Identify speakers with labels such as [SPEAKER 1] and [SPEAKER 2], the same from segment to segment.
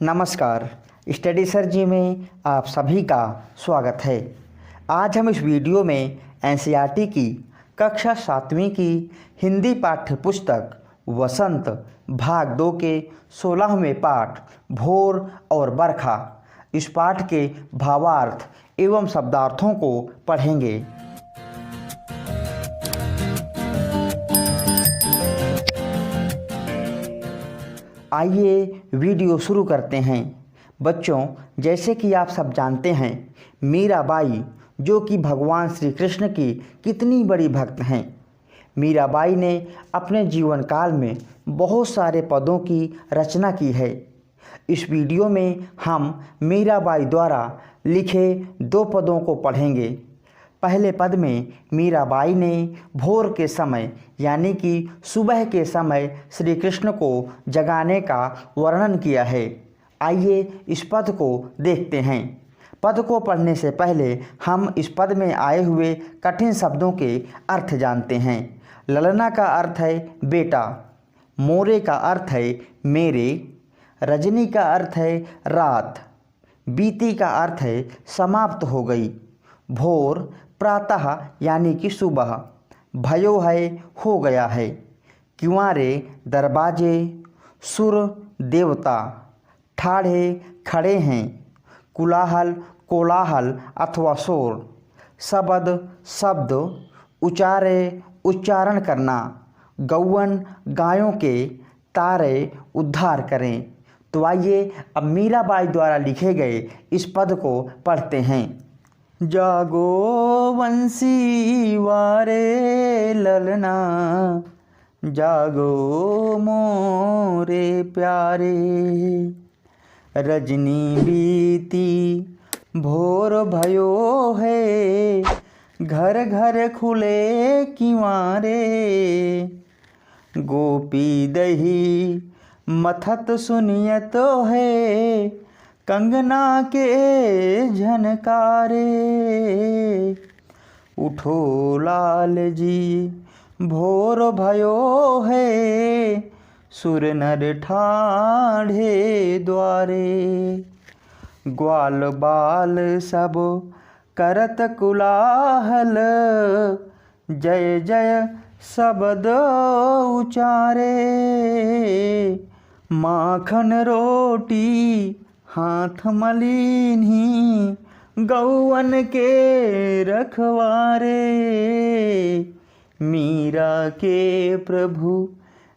[SPEAKER 1] नमस्कार। Study sir जी में आप सभी का स्वागत है। आज हम इस वीडियो में एनसीईआरटी की कक्षा 7वीं की हिंदी पाठ्य पुस्तक वसंत भाग 2 के 16वें पाठ भोर और बरखा इस पाठ के भावार्थ एवं शब्दार्थों को पढ़ेंगे। आइए वीडियो शुरू करते हैं। बच्चों, जैसे कि आप सब जानते हैं, मीराबाई जो कि भगवान श्री कृष्ण की कितनी बड़ी भक्त हैं। मीराबाई ने अपने जीवन काल में बहुत सारे पदों की रचना की है। इस वीडियो में हम मीराबाई द्वारा लिखे 2 पदों को पढ़ेंगे। पहले पद में मीराबाई ने भोर के समय यानी कि सुबह के समय श्री कृष्ण को जगाने का वर्णन किया है। आइए इस पद को देखते हैं। पद को पढ़ने से पहले हम इस पद में आए हुए कठिन शब्दों के अर्थ जानते हैं। ललना का अर्थ है बेटा, मोरे का अर्थ है मेरे, रजनी का अर्थ है रात, बीती का अर्थ है समाप्त हो गई, भोर प्रातः यानी कि सुबह, भयो है हो गया है, क्युआरे दरवाजे, सुर देवता, ठाढ़े खड़े हैं, कुलाहल कोलाहल अथवा शोर, शब्द शब्द, उचारे उच्चारण करना, गौवन गायों के, तारे उद्धार करें। तो आइए अब मीराबाई द्वारा लिखे गए इस पद को पढ़ते हैं। जागो बंसी वारे ललना, जागो मोरे प्यारे, रजनी बीती भोर भयो है, घर घर खुले किवारे, गोपी दही मथत सुनियत है, कंगना के झनकारे, उठो लाल जी भोर भयो है, सुर नर ठाढ़े द्वारे, ग्वाल बाल सब करत कुलाहल, जय जय शब्द उचारे, माखन रोटी हाथ मलिनी, गौवन के रखवारे, मीरा के प्रभु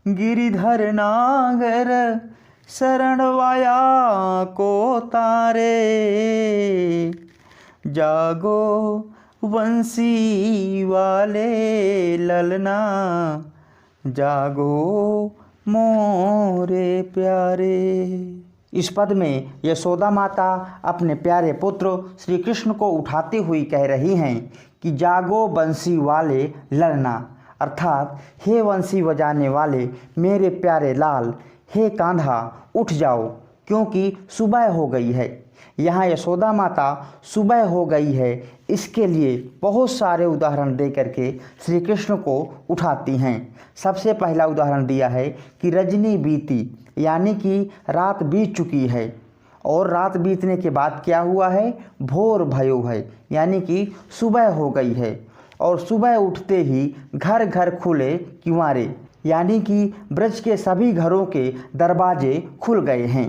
[SPEAKER 1] गिरिधर नागर, शरणवाया को तारे, जागो वंशी वाले ललना, जागो मोरे प्यारे। इस पद में यशोदा माता अपने प्यारे पुत्र श्री कृष्ण को उठाती हुई कह रही हैं कि जागो बंसी वाले ललना, अर्थात हे वंशी बजाने वाले मेरे प्यारे लाल, हे कान्हा उठ जाओ क्योंकि सुबह हो गई है। यहाँ यशोदा माता सुबह हो गई है इसके लिए बहुत सारे उदाहरण दे करके श्री कृष्ण को उठाती हैं। सबसे पहला उदाहरण दिया है कि रजनी बीती यानी कि रात बीत चुकी है, और रात बीतने के बाद क्या हुआ है, भोर भयो है यानी कि सुबह हो गई है, और सुबह उठते ही घर घर खुले किवारे यानी कि ब्रज के सभी घरों के दरवाजे खुल गए हैं।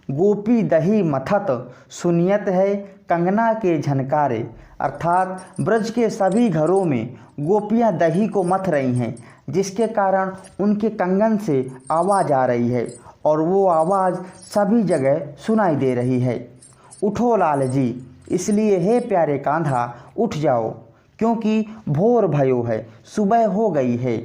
[SPEAKER 1] गोपी दही मथत सुनियत है, कंगना के झनकारे, अर्थात ब्रज के सभी घरों में गोपियां दही को मथ रही हैं, जिसके कारण उनके कंगन से आवाज़ आ रही है और वो आवाज़ सभी जगह सुनाई दे रही है। उठो लाल जी, इसलिए हे प्यारे कान्हा उठ जाओ क्योंकि भोर भयो है, सुबह हो गई है।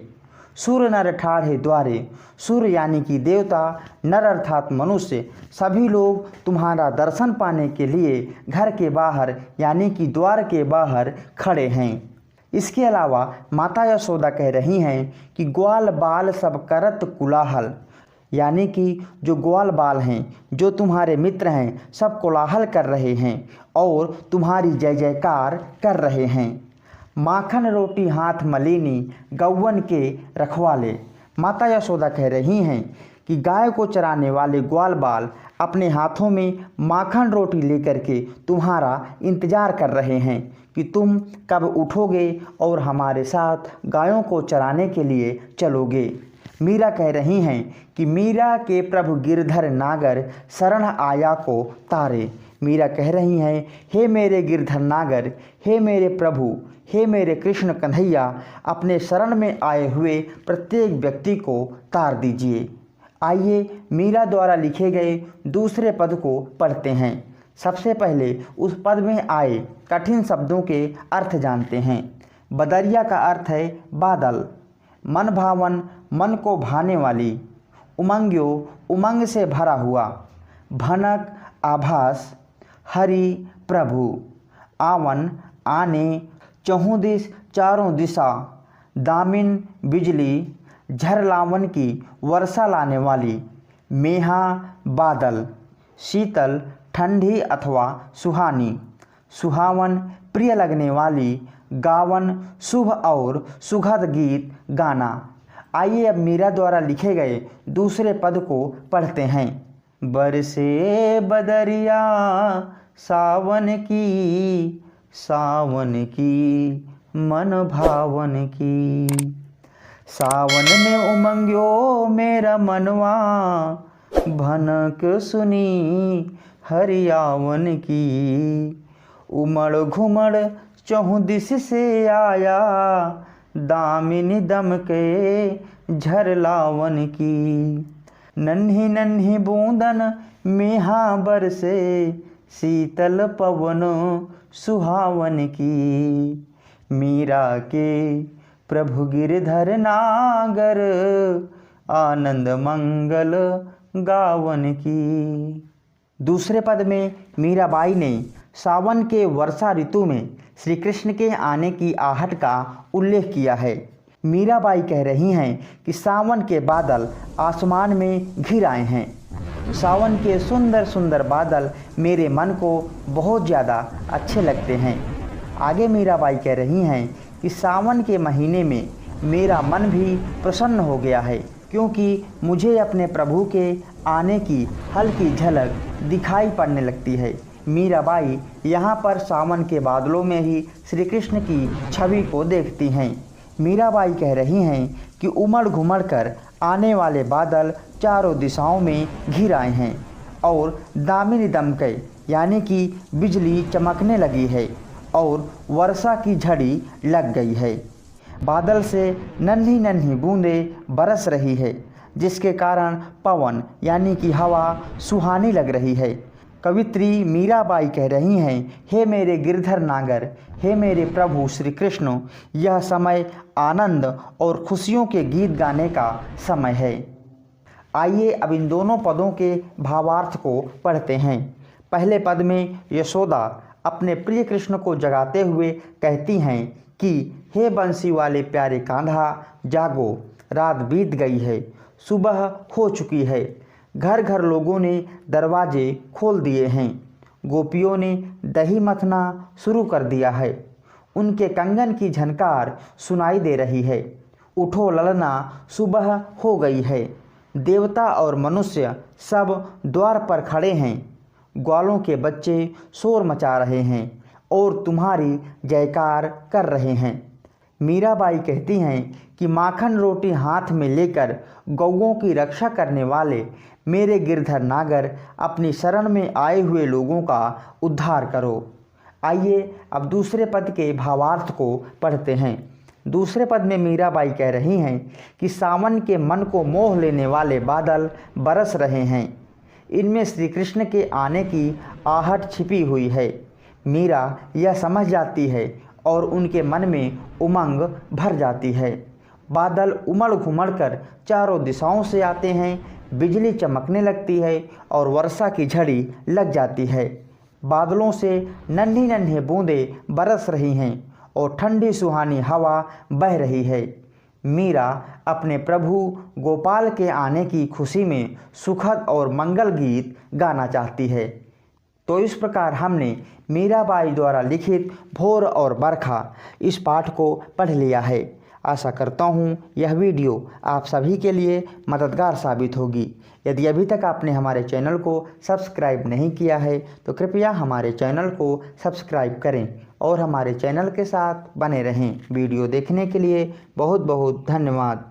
[SPEAKER 1] सुर नर ठाढ़े द्वारे, सुर यानी कि देवता, नर अर्थात मनुष्य, सभी लोग तुम्हारा दर्शन पाने के लिए घर के बाहर यानी कि द्वार के बाहर खड़े हैं। इसके अलावा माता यशोदा कह रही हैं कि ग्वाल बाल सब करत कुलाहल, यानी कि जो ग्वाल बाल हैं, जो तुम्हारे मित्र हैं, सब कोलाहल कर रहे हैं और तुम्हारी जय जयकार कर रहे हैं। माखन रोटी हाथ मलिनी, गौवन के रखवाले, माता यशोदा कह रही हैं कि गाय को चराने वाले ग्वाल बाल अपने हाथों में माखन रोटी लेकर के तुम्हारा इंतज़ार कर रहे हैं कि तुम कब उठोगे और हमारे साथ गायों को चराने के लिए चलोगे। मीरा कह रही हैं कि मीरा के प्रभु गिरधर नागर शरण आया को तारे। मीरा कह रही हैं, हे मेरे गिरधर नागर, हे मेरे प्रभु, हे मेरे कृष्ण कन्हैया, अपने शरण में आए हुए प्रत्येक व्यक्ति को तार दीजिए। आइए मीरा द्वारा लिखे गए दूसरे पद को पढ़ते हैं। सबसे पहले उस पद में आए कठिन शब्दों के अर्थ जानते हैं। बदरिया का अर्थ है बादल, मन भावन, मन को भाने वाली, उमंग्यो, उमंग से भरा हुआ, भनक, आभास, हरि, प्रभु, आवन, आने, चहुदिश, चारों दिशा, दामिन, बिजली, झरलावन की वर्षा लाने वाली, मेहा, बादल, शीतल, ठंडी अथवा सुहानी, सुहावन, प्रिय लगने वाली, गावन, शुभ और सुखद गीत गाना। आइए अब मीरा द्वारा लिखे गए दूसरे पद को पढ़ते हैं। बरसे बदरिया सावन की, सावन की मन भावन की, सावन में उमंग्यो मेरा मनवा, भनक सुनी हरियावन की, उमड़ घुमड़ चहुदिश से आया, दामिनी दम के झरलावन की, नन्ही नन्ही बूंदन मेहा बरसे, शीतल पवन सुहावन की, मीरा के प्रभु गिरधर नागर, आनंद मंगल गावन की। दूसरे पद में मीराबाई ने सावन के वर्षा ऋतु में श्री कृष्ण के आने की आहट का उल्लेख किया है। मीराबाई कह रही हैं कि सावन के बादल आसमान में घिर आए हैं। सावन के सुंदर सुंदर बादल मेरे मन को बहुत ज़्यादा अच्छे लगते हैं। आगे मीराबाई कह रही हैं कि सावन के महीने में मेरा मन भी प्रसन्न हो गया है, क्योंकि मुझे अपने प्रभु के आने की हल्की झलक दिखाई पड़ने लगती है। मीराबाई यहाँ पर सावन के बादलों में ही श्री कृष्ण की छवि को देखती हैं। मीराबाई कह रही हैं कि उमड़ घुमड़ कर आने वाले बादल चारों दिशाओं में घिर आए हैं और दामिनी दमके यानी कि बिजली चमकने लगी है और वर्षा की झड़ी लग गई है। बादल से नन्ही नन्ही बूंदें बरस रही है, जिसके कारण पवन यानी कि हवा सुहानी लग रही है। कवित्री मीराबाई कह रही हैं, हे मेरे गिरधर नागर, हे मेरे प्रभु श्री कृष्ण, यह समय आनंद और खुशियों के गीत गाने का समय है। आइए अब इन दोनों पदों के भावार्थ को पढ़ते हैं। पहले पद में यशोदा अपने प्रिय कृष्ण को जगाते हुए कहती हैं कि हे बंसी वाले प्यारे कान्हा, जागो, रात बीत गई है, सुबह हो चुकी है। घर घर लोगों ने दरवाजे खोल दिए हैं, गोपियों ने दही मथना शुरू कर दिया है, उनके कंगन की झनकार सुनाई दे रही है। उठो ललना, सुबह हो गई है। देवता और मनुष्य सब द्वार पर खड़े हैं, ग्वालों के बच्चे शोर मचा रहे हैं और तुम्हारी जयकार कर रहे हैं। मीराबाई कहती हैं कि माखन रोटी हाथ में लेकर गौओं की रक्षा करने वाले मेरे गिरधर नागर, अपनी शरण में आए हुए लोगों का उद्धार करो। आइए अब दूसरे पद के भावार्थ को पढ़ते हैं। दूसरे पद में मीराबाई कह रही हैं कि सावन के मन को मोह लेने वाले बादल बरस रहे हैं, इनमें श्री कृष्ण के आने की आहट छिपी हुई है। मीरा यह समझ जाती है और उनके मन में उमंग भर जाती है। बादल उमड़ घुमड़ कर चारों दिशाओं से आते हैं, बिजली चमकने लगती है और वर्षा की झड़ी लग जाती है। बादलों से नन्ही नन्ही बूंदें बरस रही हैं और ठंडी सुहानी हवा बह रही है। मीरा अपने प्रभु गोपाल के आने की खुशी में सुखद और मंगल गीत गाना चाहती है। तो इस प्रकार हमने मीराबाई द्वारा लिखित भोर और बरखा इस पाठ को पढ़ लिया है। आशा करता हूँ यह वीडियो आप सभी के लिए मददगार साबित होगी। यदि अभी तक आपने हमारे चैनल को सब्सक्राइब नहीं किया है तो कृपया हमारे चैनल को सब्सक्राइब करें और हमारे चैनल के साथ बने रहें। वीडियो देखने के लिए बहुत बहुत धन्यवाद।